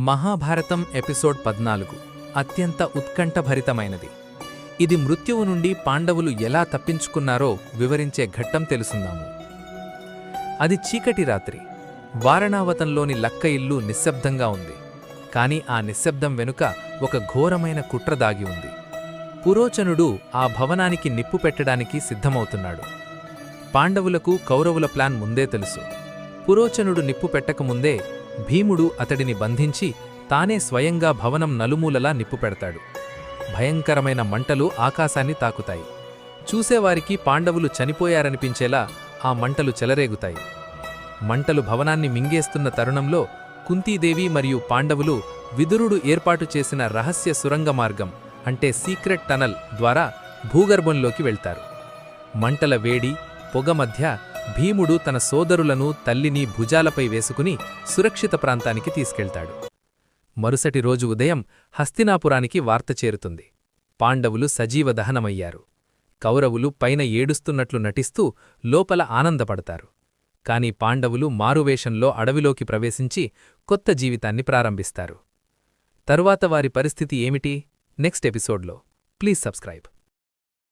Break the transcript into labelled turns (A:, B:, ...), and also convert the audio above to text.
A: Mahabharatam episode 14 అత్యంత ఉత్కంఠభరితమైనది. ఇది మృత్యువు నుండి పాండవులు ఎలా తప్పించుకున్నారో వివరించే ఘట్టం తెలుసుందాము. అది చీకటి రాత్రి. వారణావతంలోని లక్క ఇల్లు నిశ్శబ్దంగా ఉంది. కాని ఆ నిశ్శబ్దం వెనుక ఒక ఘోరమైన కుట్ర దాగి ఉంది. పురోచనుడు ఆ భవనానికి నిప్పు పెట్టడానికి సిద్ధమవుతున్నాడు. పాండవులకు కౌరవుల ప్లాన్ ముందే తెలుసు. పురోచనుడు నిప్పు పెట్టకముందే భీముడు అతడిని బంధించి తానే స్వయంగా భవనం నలుమూలలా నిప్పు పెడతాడు. భయంకరమైన మంటలు ఆకాశాన్ని తాకుతాయి. చూసేవారికి పాండవులు చనిపోయారనిపించేలా ఆ మంటలు చెలరేగుతాయి. మంటలు భవనాన్ని మింగేస్తున్న తరుణంలో కుంతీదేవి మరియు పాండవులు విదురుడు ఏర్పాటు చేసిన రహస్య సురంగ మార్గం అంటే సీక్రెట్ టనల్ ద్వారా భూగర్భంలోకి వెళ్తారు. మంటల వేడి, పొగ మధ్య భీముడు తన సోదరులను తల్లిని భుజాలపై వేసుకుని సురక్షిత ప్రాంతానికి తీసుకెళ్తాడు. మరుసటి రోజు ఉదయం హస్తినాపురానికి వార్త చేరుతుంది. పాండవులు సజీవ దహనమయ్యారు. కౌరవులు పైన ఏడుస్తున్నట్లు నటిస్తూ లోపల ఆనందపడతారు. కాని పాండవులు మారువేషంలో అడవిలోకి ప్రవేశించి కొత్త జీవితాన్ని ప్రారంభిస్తారు. తరువాత వారి పరిస్థితి ఏమిటి? నెక్స్ట్ ఎపిసోడ్లో. Please subscribe.